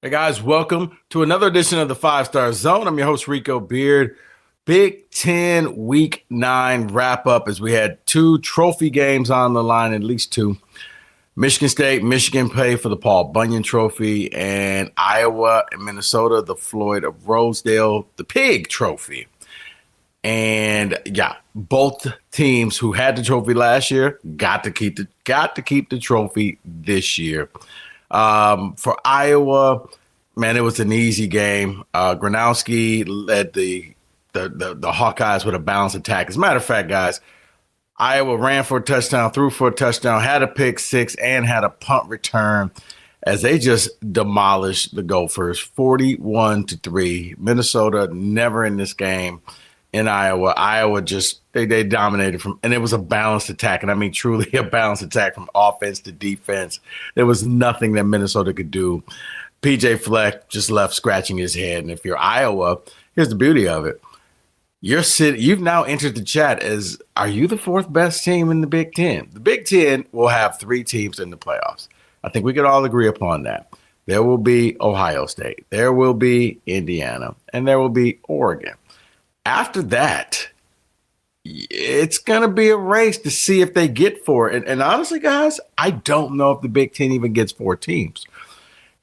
Hey guys, welcome to another edition of the Five Star Zone. I'm your host, Rico Beard. Big Ten Week 9 wrap up as we had two trophy games on the line, at least two. Michigan State, Michigan played for the Paul Bunyan Trophy, and Iowa and Minnesota, the Floyd of Rosedale, the Pig Trophy. And yeah, both teams who had the trophy last year got to keep the trophy this year. For Iowa, man, it was an easy game. Gronowski led the Hawkeyes with a balanced attack. As a matter of fact, guys, Iowa ran for a touchdown, threw for a touchdown, had a pick six, and had a punt return as they just demolished the Gophers 41-3. Minnesota never in this game in Iowa. Iowa just they dominated and it was a balanced attack. And I mean truly a balanced attack from offense to defense. There was nothing that Minnesota could do. PJ Fleck just left scratching his head. And if you're Iowa, here's the beauty of it. You've now entered the chat as, are you the fourth best team in the Big Ten? The Big Ten will have three teams in the playoffs. I think we could all agree upon that. There will be Ohio State, there will be Indiana, and there will be Oregon. After that, it's going to be a race to see if they get four. And honestly, guys, I don't know if the Big Ten even gets four teams.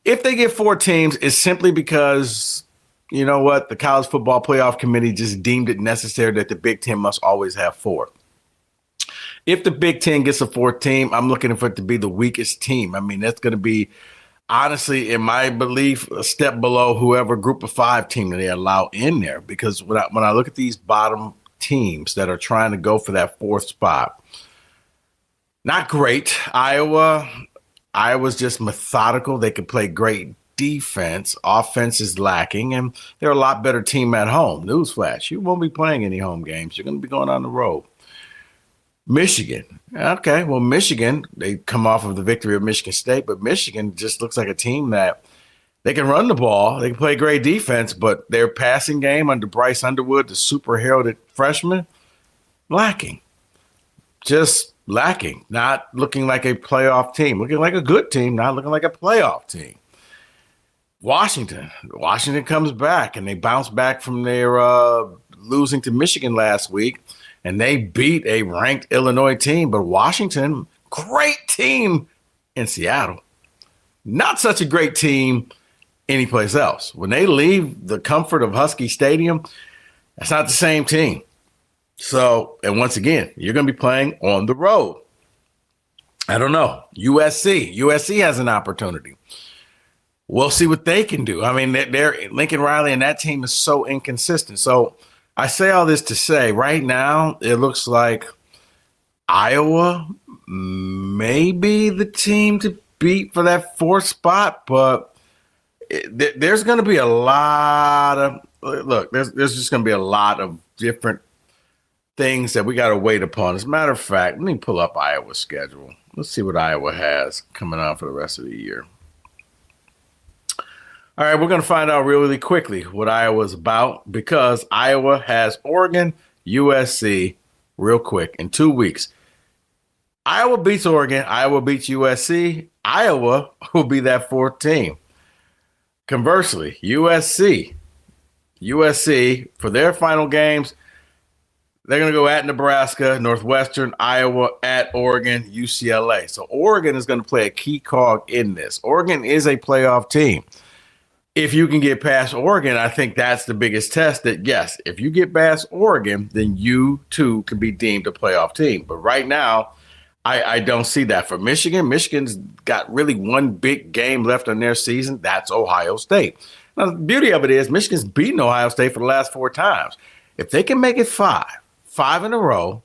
If they get four teams, it's simply because, you know what, the College Football Playoff Committee just deemed it necessary that the Big Ten must always have four. If the Big Ten gets a fourth team, I'm looking for it to be the weakest team. I mean, that's going to be, honestly, in my belief, a step below whoever group of five team that they allow in there. Because when I look at these bottom teams that are trying to go for that fourth spot, not great. Iowa's just methodical. They can play great defense. Offense is lacking, and they're a lot better team at home. Newsflash, you won't be playing any home games. You're going to be going on the road. Michigan. Okay, well, Michigan, they come off of the victory of Michigan State, but Michigan just looks like a team that they can run the ball. They can play great defense, but their passing game under Bryce Underwood, the super heralded freshman, lacking. Just lacking. Not looking like a playoff team. Looking like a good team, not looking like a playoff team. Washington comes back, and they bounce back from their losing to Michigan last week. And they beat a ranked Illinois team. But Washington, great team in Seattle. Not such a great team anyplace else. When they leave the comfort of Husky Stadium, that's not the same team. So, and once again, you're going to be playing on the road. I don't know. USC has an opportunity. We'll see what they can do. I mean, they're Lincoln Riley and that team is so inconsistent. So, I say all this to say right now, it looks like Iowa may be the team to beat for that fourth spot, but there's going to be a lot of there's just going to be a lot of different things that we got to wait upon. As a matter of fact, let me pull up Iowa's schedule. Let's see what Iowa has coming on for the rest of the year. All right, we're going to find out really quickly what Iowa's about because Iowa has Oregon, USC real quick in 2 weeks. Iowa beats Oregon. Iowa beats USC. Iowa will be that fourth team. Conversely, USC for their final games, they're going to go at Nebraska, Northwestern, Iowa, at Oregon, UCLA. So Oregon is going to play a key cog in this. Oregon is a playoff team. If you can get past Oregon, I think that's the biggest test that, yes, if you get past Oregon, then you too can be deemed a playoff team. But right now, I don't see that. For Michigan, Michigan's got really one big game left on their season. That's Ohio State. Now, the beauty of it is Michigan's beaten Ohio State for the last 4 times. If they can make it five in a row,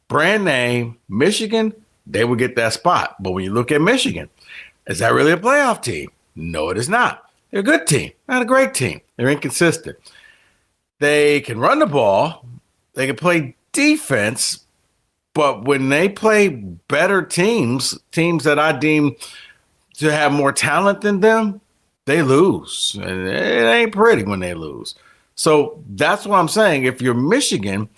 brand name, Michigan, they will get that spot. But when you look at Michigan, is that really a playoff team? No, it is not. They're a good team, not a great team. They're inconsistent. They can run the ball. They can play defense. But when they play better teams that I deem to have more talent than them, they lose. And it ain't pretty when they lose. So that's what I'm saying. If you're Michigan,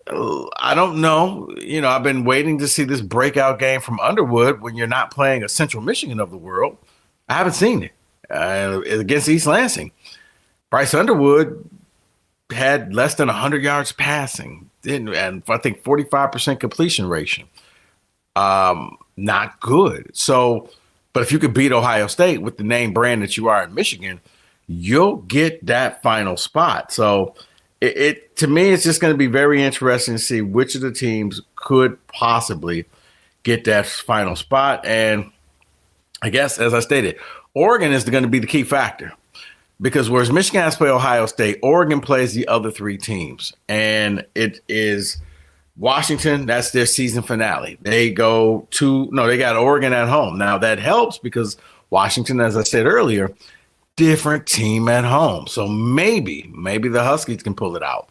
I don't know. You know, I've been waiting to see this breakout game from Underwood when you're not playing a Central Michigan of the world. I haven't seen it. against East Lansing. Bryce Underwood had less than 100 yards passing, and I think 45% completion ratio. Not good. So, but if you could beat Ohio State with the name brand that you are in Michigan, you'll get that final spot. So it to me, it's just going to be very interesting to see which of the teams could possibly get that final spot. And I guess, as I stated, Oregon is going to be the key factor because whereas Michigan has to play Ohio State, Oregon plays the other three teams. And it is Washington, that's their season finale. They got Oregon at home. Now that helps because Washington, as I said earlier, different team at home. So maybe the Huskies can pull it out.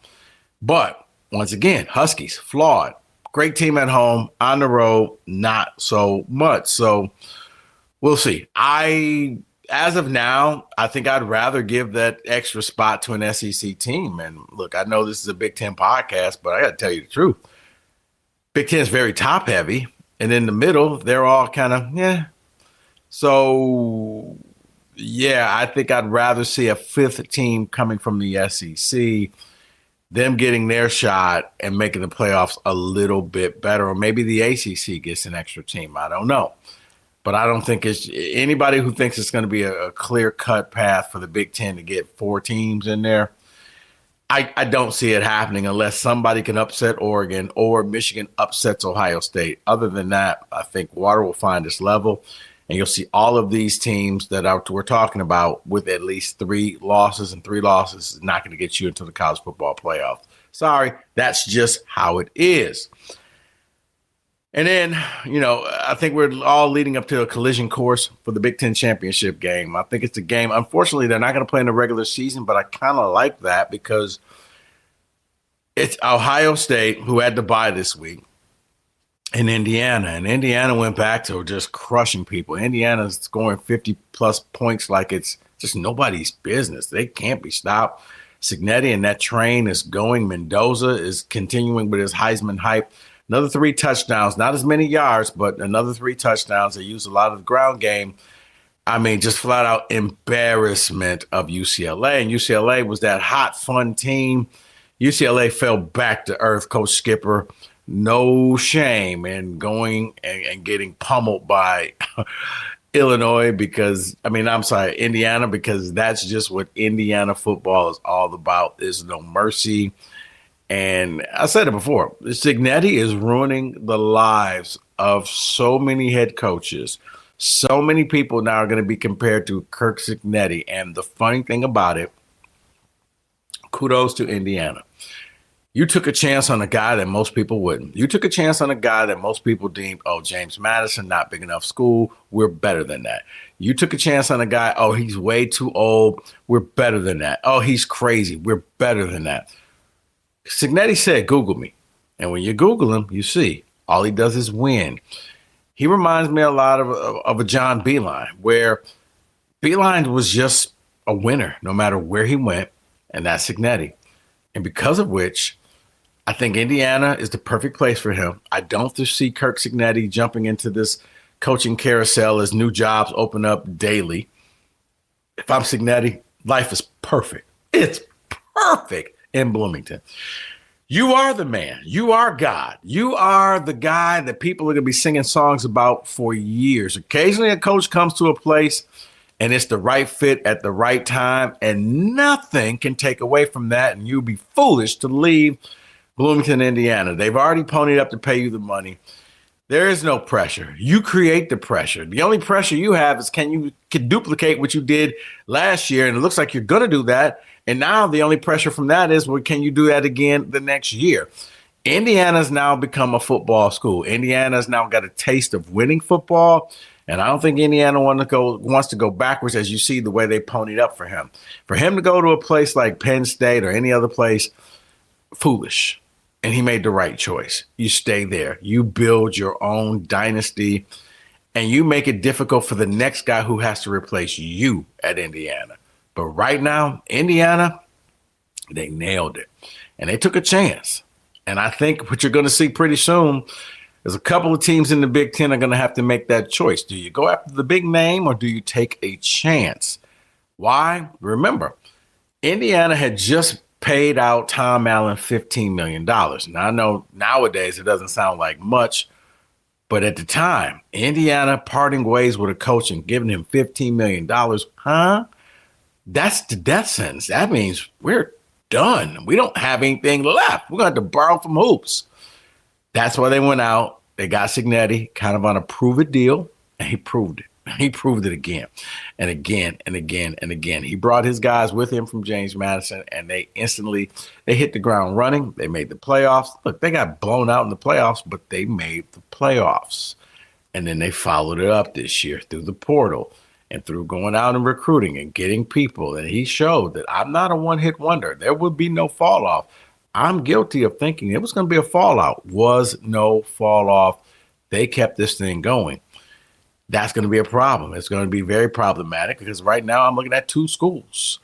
But once again, Huskies, flawed. Great team at home, on the road, not so much. So we'll see. As of now, I think I'd rather give that extra spot to an SEC team. And look, I know this is a Big Ten podcast, but I got to tell you the truth. Big Ten is very top heavy. And in the middle, they're all kind of, yeah. So, yeah, I think I'd rather see a fifth team coming from the SEC, them getting their shot and making the playoffs a little bit better. Or maybe the ACC gets an extra team. I don't know. But I don't think it's anybody who thinks it's going to be a clear-cut path for the Big Ten to get four teams in there. I don't see it happening unless somebody can upset Oregon or Michigan upsets Ohio State. Other than that, I think water will find its level, and you'll see all of these teams that we're talking about with at least 3 losses, and 3 losses is not going to get you into the college football playoff. Sorry, that's just how it is. And then, I think we're all leading up to a collision course for the Big Ten championship game. I think it's a game. Unfortunately, they're not going to play in the regular season, but I kind of like that because it's Ohio State, who had to bye this week, and Indiana. And Indiana went back to just crushing people. Indiana's scoring 50-plus points like it's just nobody's business. They can't be stopped. Signetti and that train is going. Mendoza is continuing with his Heisman hype. Another 3 touchdowns, not as many yards, but another 3 touchdowns. They used a lot of the ground game. I mean, just flat out embarrassment of UCLA. And UCLA was that hot, fun team. UCLA fell back to earth. Coach Skipper, no shame in going and getting pummeled by Indiana, because that's just what Indiana football is all about. There's no mercy. And I said it before, Signetti is ruining the lives of so many head coaches. So many people now are going to be compared to Kirk Signetti. And the funny thing about it, kudos to Indiana. You took a chance on a guy that most people wouldn't. You took a chance on a guy that most people deemed, James Madison, not big enough school. We're better than that. You took a chance on a guy, he's way too old. We're better than that. He's crazy. We're better than that. Signetti said, Google me. And when you Google him, you see all he does is win. He reminds me a lot of a John Beilein, where Beilein was just a winner no matter where he went, and that's Signetti. And because of which, I think Indiana is the perfect place for him. I don't see Kirk Signetti jumping into this coaching carousel as new jobs open up daily. If I'm Signetti, life is perfect. It's perfect in Bloomington. You are the man. You are God. You are the guy that people are going to be singing songs about for years. Occasionally a coach comes to a place and it's the right fit at the right time, and nothing can take away from that, and you'd be foolish to leave Bloomington, Indiana. They've already ponied up to pay you the money. There is no pressure. You create the pressure. The only pressure you have is can you duplicate what you did last year, and it looks like you're going to do that. And now the only pressure from that is, can you do that again the next year? Indiana's now become a football school. Indiana's now got a taste of winning football. And I don't think Indiana wants to go backwards, as you see the way they ponied up for him. For him to go to a place like Penn State or any other place, foolish. And he made the right choice. You stay there. You build your own dynasty, and you make it difficult for the next guy who has to replace you at Indiana. But right now, Indiana, they nailed it. And they took a chance. And I think what you're going to see pretty soon is a couple of teams in the Big Ten are going to have to make that choice. Do you go after the big name, or do you take a chance Why? Remember, Indiana had just paid out Tom Allen $15 million. Now, I know nowadays it doesn't sound like much, but at the time, Indiana parting ways with a coach and giving him $15 million, huh? That's the death sentence. That means we're done. We don't have anything left. We're going to have to borrow from hoops. That's why they went out. They got Signetti kind of on a prove-it deal, and he proved it. He proved it again and again and again and again. He brought his guys with him from James Madison, and they hit the ground running. They made the playoffs. Look, they got blown out in the playoffs, but they made the playoffs. And then they followed it up this year through the portal and through going out and recruiting and getting people. And he showed that I'm not a one-hit wonder. There would be no fall off. I'm guilty of thinking it was going to be a fallout. Was no fall off. They kept this thing going. That's going to be a problem. It's going to be very problematic because right now I'm looking at two schools.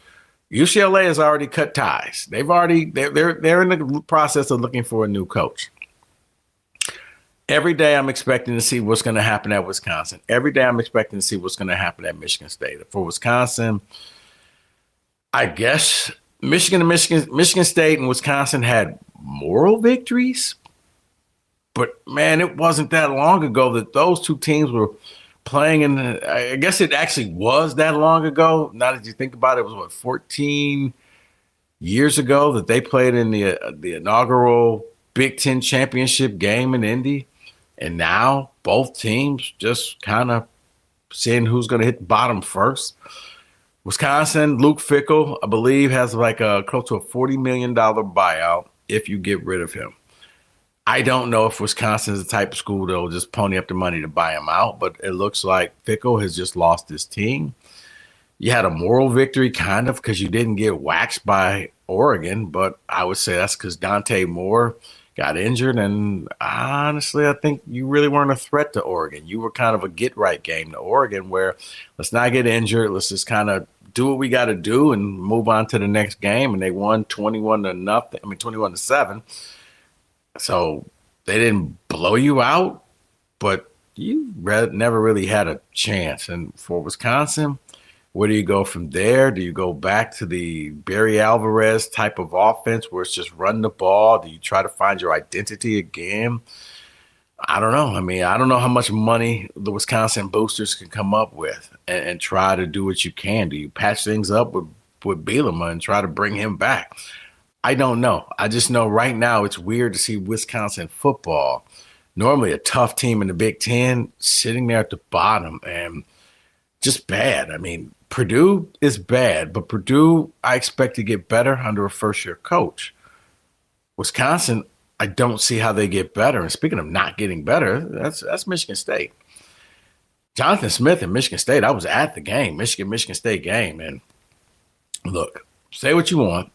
UCLA has already cut ties. They're in the process of looking for a new coach. Every day I'm expecting to see what's going to happen at Wisconsin. Every day I'm expecting to see what's going to happen at Michigan State. For Wisconsin, I guess Michigan State and Wisconsin had moral victories. But, man, it wasn't that long ago that those two teams were playing in I guess it actually was that long ago. Now that you think about it, it was, 14 years ago that they played in the inaugural Big Ten championship game in Indy. And now both teams just kind of seeing who's going to hit the bottom first. Wisconsin, Luke Fickell, I believe, has like close to a $40 million buyout if you get rid of him. I don't know if Wisconsin is the type of school that will just pony up the money to buy him out, but it looks like Fickell has just lost his team. You had a moral victory kind of because you didn't get waxed by Oregon, but I would say that's because Dante Moore got injured, and honestly, I think you really weren't a threat to Oregon. You were kind of a get-right game to Oregon where let's not get injured. Let's just kind of do what we got to do and move on to the next game, and they won 21-7. So they didn't blow you out, but you never really had a chance. And for Wisconsin, where do you go from there? Do you go back to the Barry Alvarez type of offense where it's just run the ball? Do you try to find your identity again? I don't know. I mean, I don't know how much money the Wisconsin boosters can come up with and try to do what you can. Do you patch things up with Bielema and try to bring him back? I don't know. I just know right now it's weird to see Wisconsin football, normally a tough team in the Big Ten, sitting there at the bottom and just bad. I mean, Purdue is bad, but Purdue I expect to get better under a first-year coach. Wisconsin, I don't see how they get better. And speaking of not getting better, that's Michigan State. Jonathan Smith and Michigan State, I was at the game, Michigan State game. And look, say what you want,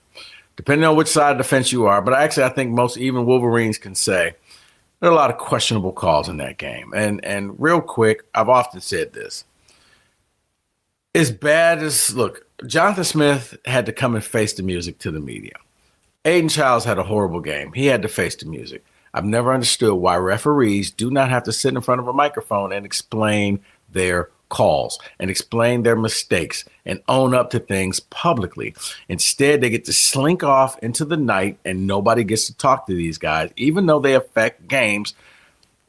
depending on which side of the fence you are. But I think most even Wolverines can say there are a lot of questionable calls in that game. And real quick, I've often said this. As bad as, look, Jonathan Smith had to come and face the music to the media. Aiden Childs had a horrible game. He had to face the music. I've never understood why referees do not have to sit in front of a microphone and explain their calls and explain their mistakes and own up to things publicly. Instead, they get to slink off into the night and nobody gets to talk to these guys, even though they affect games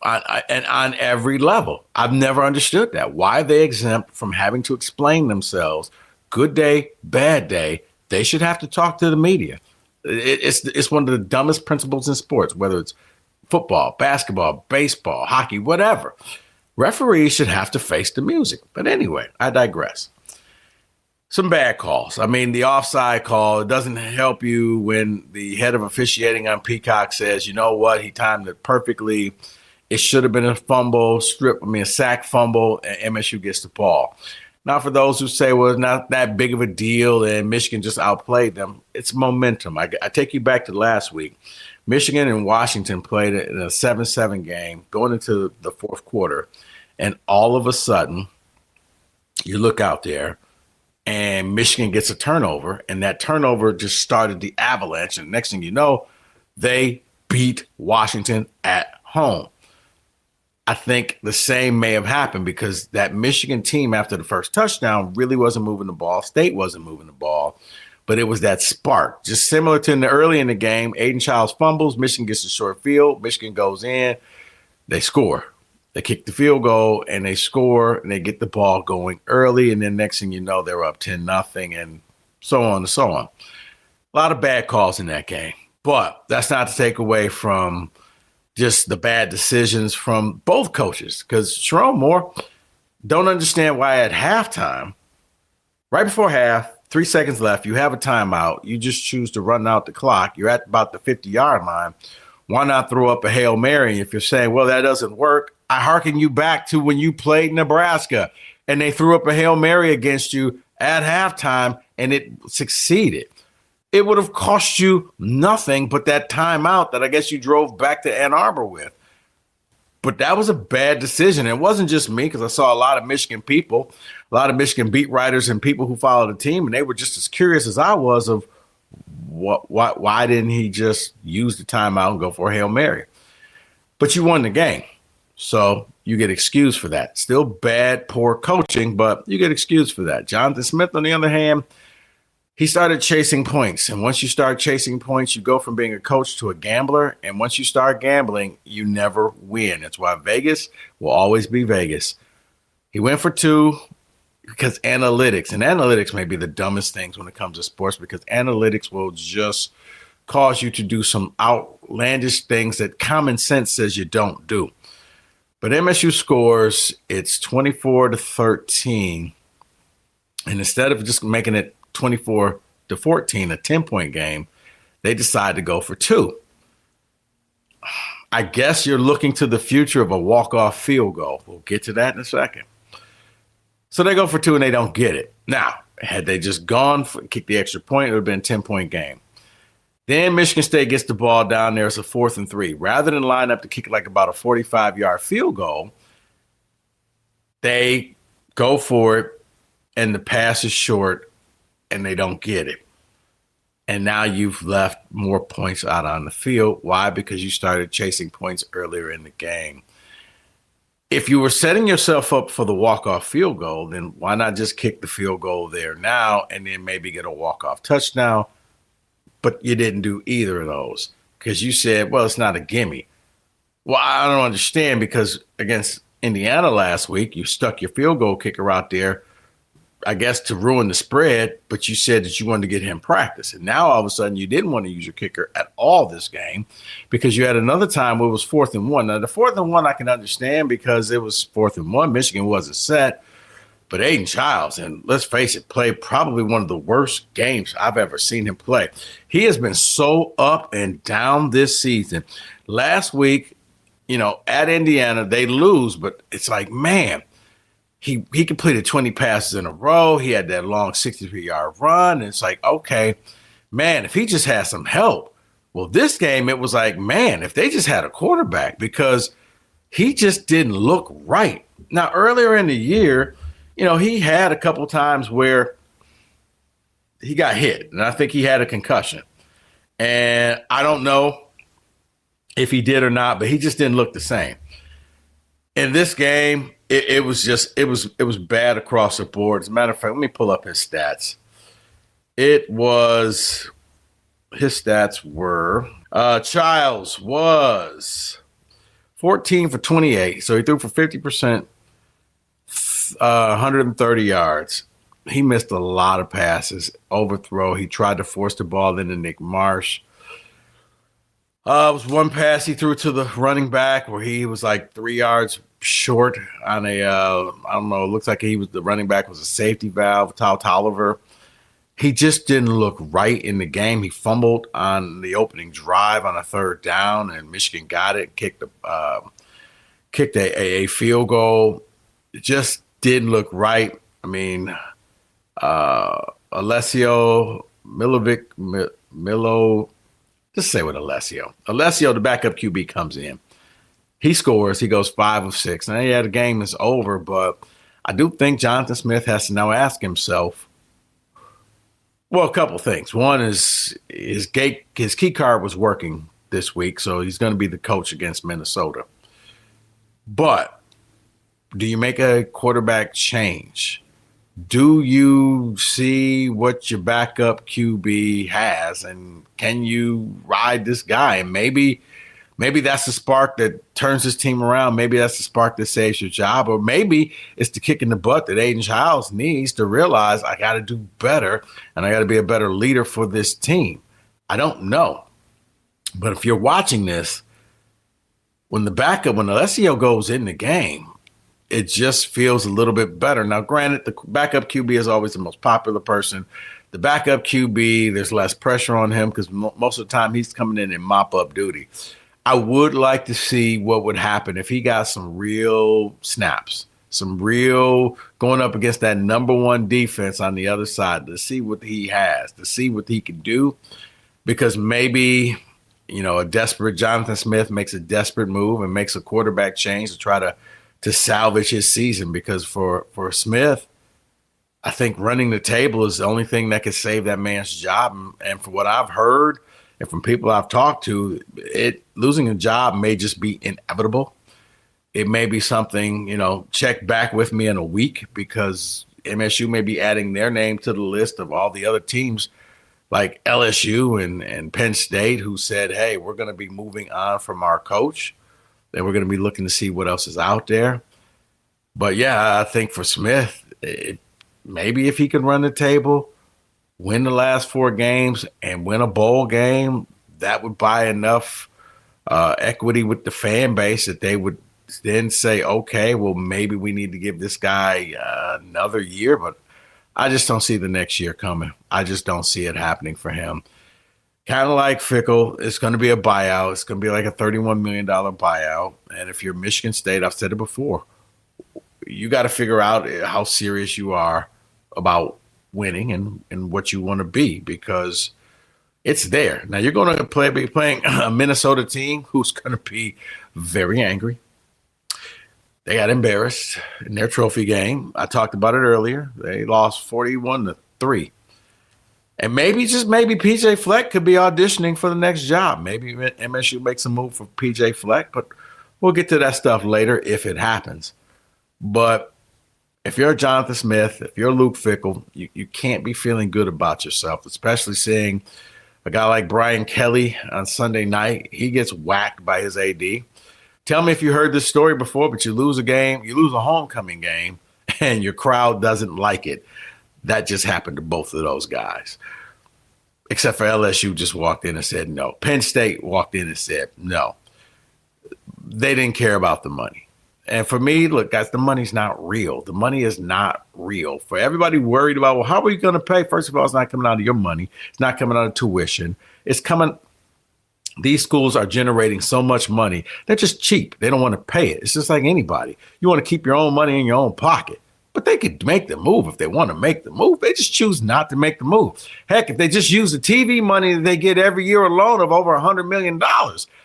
on every level. I've never understood that. Why they exempt from having to explain themselves. Good day, bad day. They should have to talk to the media. It's one of the dumbest principles in sports, whether it's football, basketball, baseball, hockey, whatever. Referees should have to face the music. But anyway, I digress. Some bad calls. I mean, the offside call, it doesn't help you when the head of officiating on Peacock says, you know what, he timed it perfectly. It should have been a a sack fumble, and MSU gets the ball. Now, for those who say, well, it's not that big of a deal and Michigan just outplayed them, it's momentum. I take you back to last week. Michigan and Washington played in a 7-7 game going into the fourth quarter, and all of a sudden, you look out there, and Michigan gets a turnover, and that turnover just started the avalanche, and next thing you know, they beat Washington at home. I think the same may have happened because that Michigan team after the first touchdown really wasn't moving the ball. State wasn't moving the ball, but it was that spark. Just similar to early in the game, Aiden Childs fumbles, Michigan gets a short field, Michigan goes in, they score. They kick the field goal and they score and they get the ball going early. And then next thing you know, they're up 10-0 and so on and so on. A lot of bad calls in that game, but that's not to take away from just the bad decisions from both coaches. Because Sharon Moore don't understand why at halftime, right before half, 3 seconds left, you have a timeout. You just choose to run out the clock. You're at about the 50-yard line. Why not throw up a Hail Mary? If you're saying, well, that doesn't work, I hearken you back to when you played Nebraska and they threw up a Hail Mary against you at halftime and it succeeded. It would have cost you nothing but that timeout that I guess you drove back to Ann Arbor with. But that was a bad decision. It wasn't just me because I saw a lot of Michigan people, a lot of Michigan beat writers and people who follow the team, and they were just as curious as I was of why didn't he just use the timeout and go for a Hail Mary? But you won the game. So you get excused for that. Still bad, poor coaching, but you get excused for that. Jonathan Smith, on the other hand, he started chasing points. And once you start chasing points, you go from being a coach to a gambler. And once you start gambling, you never win. That's why Vegas will always be Vegas. He went for 2 because analytics, and analytics may be the dumbest things when it comes to sports because analytics will just cause you to do some outlandish things that common sense says you don't do. But MSU scores, it's 24-13. And instead of just making it 24-14, a 10-point game, they decide to go for 2. I guess you're looking to the future of a walk-off field goal. We'll get to that in a second. So they go for 2 and they don't get it. Now, had they just gone for kick the extra point, it would have been a 10-point game. Then Michigan State gets the ball down there. It's a 4th and 3. Rather than line up to kick like about a 45-yard field goal, they go for it, and the pass is short, and they don't get it. And now you've left more points out on the field. Why? Because you started chasing points earlier in the game. If you were setting yourself up for the walk-off field goal, then why not just kick the field goal there now and then maybe get a walk-off touchdown? But you didn't do either of those because you said, well, it's not a gimme. Well, I don't understand because against Indiana last week, you stuck your field goal kicker out there, I guess, to ruin the spread, but you said that you wanted to get him practice. And now all of a sudden you didn't want to use your kicker at all this game because you had another time where it was 4th and 1. Now, the 4th and 1 I can understand because it was 4th and 1. Michigan wasn't set. But Aiden Childs, and let's face it, played probably one of the worst games I've ever seen him play. He has been so up and down this season. Last week, at Indiana, they lose, but it's like, man, he completed 20 passes in a row. He had that long 63-yard run. And it's like, okay, man, if he just had some help. Well, this game, it was like, man, if they just had a quarterback because he just didn't look right. Now, earlier in the year, he had a couple times where he got hit, and I think he had a concussion. And I don't know if he did or not, but he just didn't look the same. In this game, it was bad across the board. As a matter of fact, let me pull up his stats. His stats were, Childs was 14 for 28, so he threw for 50%. 130 yards. He missed a lot of passes, overthrow. He tried to force the ball into Nick Marsh. It was one pass he threw to the running back where he was like 3 yards short on a, I don't know, it looks like the running back was a safety valve, Tolliver. He just didn't look right in the game. He fumbled on the opening drive on a 3rd down, and Michigan got it, kicked a field goal. It just didn't look right. I mean, Alessio Milo, just say with Alessio. Alessio, the backup QB, comes in. He scores. He goes 5 of 6. Now, yeah, the game is over, but I do think Jonathan Smith has to now ask himself, well, a couple things. One is his key card was working this week, so he's going to be the coach against Minnesota. But do you make a quarterback change? Do you see what your backup QB has, and can you ride this guy? And maybe that's the spark that turns this team around. Maybe that's the spark that saves your job, or maybe it's the kick in the butt that Aiden Childs needs to realize I got to do better and I got to be a better leader for this team. I don't know, but if you're watching this, when the Alessio goes in the game, it just feels a little bit better. Now, granted, the backup QB is always the most popular person. The backup QB, there's less pressure on him because most of the time he's coming in mop-up duty. I would like to see what would happen if he got some real snaps, some real going up against that number one defense on the other side, to see what he has, to see what he can do. Because maybe, a desperate Jonathan Smith makes a desperate move and makes a quarterback change to try to salvage his season, because for Smith, I think running the table is the only thing that could save that man's job. And from what I've heard and from people I've talked to, losing a job may just be inevitable. It may be something, check back with me in a week, because MSU may be adding their name to the list of all the other teams like LSU and Penn State who said, hey, we're going to be moving on from our coach. Then we're going to be looking to see what else is out there. But, yeah, I think for Smith, maybe if he can run the table, win the last 4 games, and win a bowl game, that would buy enough equity with the fan base that they would then say, okay, well, maybe we need to give this guy another year. But I just don't see the next year coming. I just don't see it happening for him. Kind of like Fickle, it's going to be a buyout. It's going to be like a $31 million buyout. And if you're Michigan State, I've said it before, you got to figure out how serious you are about winning and what you want to be, because it's there. Now, you're going to be playing a Minnesota team who's going to be very angry. They got embarrassed in their trophy game. I talked about it earlier. They lost 41-3. And maybe, just maybe, PJ Fleck could be auditioning for the next job. Maybe MSU makes a move for PJ Fleck, but we'll get to that stuff later if it happens. But if you're Jonathan Smith, if you're Luke Fickell, you can't be feeling good about yourself, especially seeing a guy like Brian Kelly on Sunday night. He gets whacked by his AD. Tell me if you heard this story before, but you lose a game, you lose a homecoming game, and your crowd doesn't like it. That just happened to both of those guys, except for LSU just walked in and said no. Penn State walked in and said no. They didn't care about the money. And for me, look, guys, the money's not real. The money is not real. For everybody worried about, well, how are we going to pay? First of all, it's not coming out of your money. It's not coming out of tuition. It's coming. These schools are generating so much money. They're just cheap. They don't want to pay it. It's just like anybody. You want to keep your own money in your own pocket. But they could make the move if they want to make the move. They just choose not to make the move. Heck, if they just use the TV money that they get every year alone of over $100 million,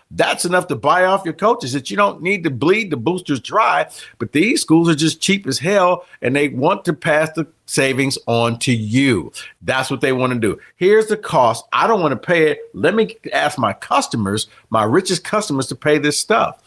that's enough to buy off your coaches that you don't need to bleed the boosters dry. But these schools are just cheap as hell, and they want to pass the savings on to you. That's what they want to do. Here's the cost. I don't want to pay it. Let me ask my customers, my richest customers, to pay this stuff.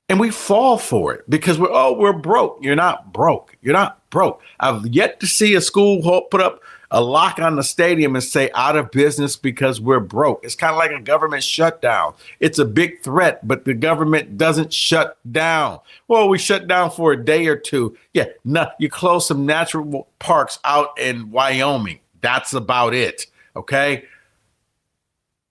And we fall for it because we're broke. You're not broke. You're not broke. I've yet to see a school put up a lock on the stadium and say out of business because we're broke. It's kind of like a government shutdown. It's a big threat, but the government doesn't shut down. Well, we shut down for a day or two. Yeah, no, you close some natural parks out in Wyoming. That's about it. Okay.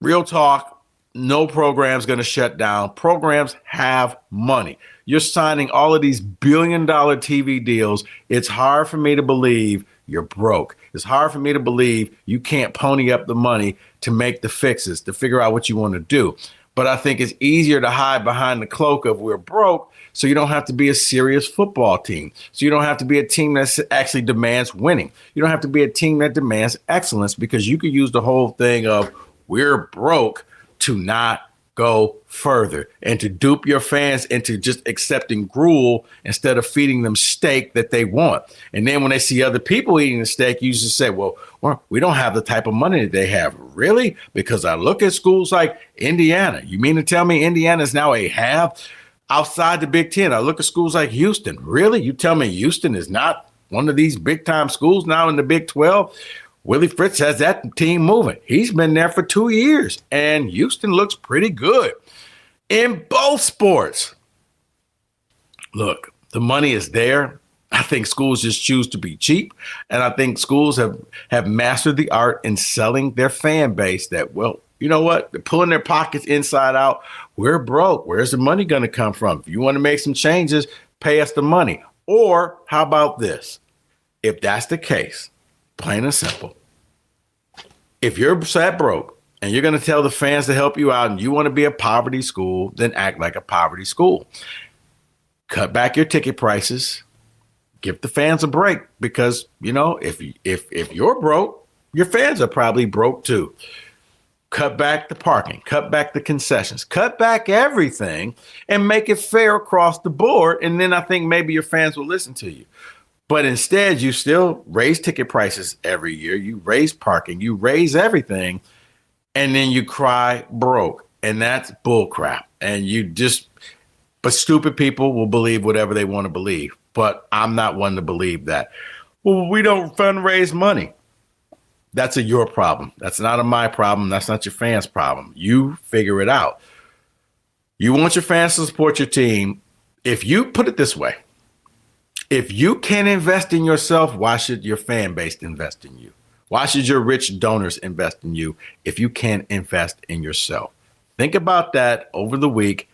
Real talk. No program's going to shut down. Programs have money. You're signing all of these billion-dollar TV deals. It's hard for me to believe you're broke. It's hard for me to believe you can't pony up the money to make the fixes, to figure out what you want to do. But I think it's easier to hide behind the cloak of we're broke, so you don't have to be a serious football team. So you don't have to be a team that actually demands winning. You don't have to be a team that demands excellence, because you could use the whole thing of we're broke to not go further and to dupe your fans into just accepting gruel instead of feeding them steak that they want. And then when they see other people eating the steak, you just say, well, we don't have the type of money that they have. Really? Because I look at schools like Indiana. You mean to tell me Indiana is now a have? outside the Big Ten. I look at schools like Houston. Really? You tell me Houston is not one of these big-time schools now in the Big 12? Willie Fritz has that team moving. He's been there for 2 years, and Houston looks pretty good in both sports. Look, the money is there. I think schools just choose to be cheap, and I think schools have mastered the art in selling their fan base that, well, you know what? They're pulling their pockets inside out. We're broke. Where's the money going to come from? If you want to make some changes, pay us the money. Or how about this? If that's the case, plain and simple, if you're that broke and you're going to tell the fans to help you out and you want to be a poverty school, then act like a poverty school. Cut back your ticket prices. Give the fans a break because, you know, if you're broke, your fans are probably broke too. Cut back the parking, cut back the concessions, cut back everything and make it fair across the board. And then I think maybe your fans will listen to you. But instead, you still raise ticket prices every year. You raise parking, you raise everything, and then you cry broke. And that's bullcrap. And but stupid people will believe whatever they want to believe. But I'm not one to believe that. Well, we don't fundraise money. That's your problem. That's not my problem. That's not your fans' problem. You figure it out. You want your fans to support your team. If you put it this way, if you can invest in yourself, why should your fan base invest in you? Why should your rich donors invest in you if you can't invest in yourself? Think about that over the week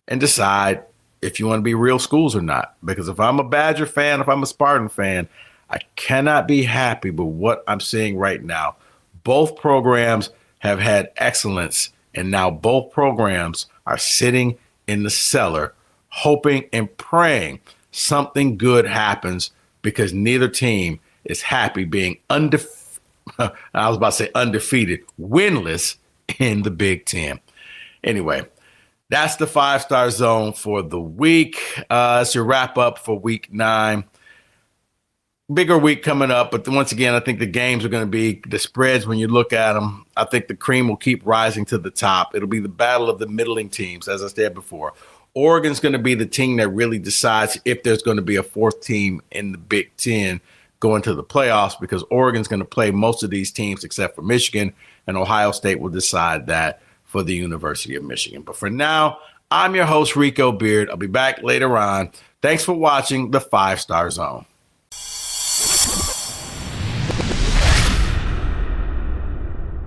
and decide if you want to be real schools or not. Because if I'm a Badger fan, if I'm a Spartan fan, I cannot be happy with what I'm seeing right now. Both programs have had excellence, and now both programs are sitting in the cellar, hoping and praying something good happens because neither team is happy being undefeated, winless in the Big Ten. Anyway, that's the 5-star zone for the week. It's your wrap up for week 9. Bigger week coming up, but once again, I think the games are going to be the spreads when you look at them. I think the cream will keep rising to the top. It'll be the battle of the middling teams, as I said before. Oregon's going to be the team that really decides if there's going to be a fourth team in the Big Ten going to the playoffs, because Oregon's going to play most of these teams except for Michigan, and Ohio State will decide that for the University of Michigan. But for now, I'm your host, Rico Beard. I'll be back later on. Thanks for watching the 5-Star Zone.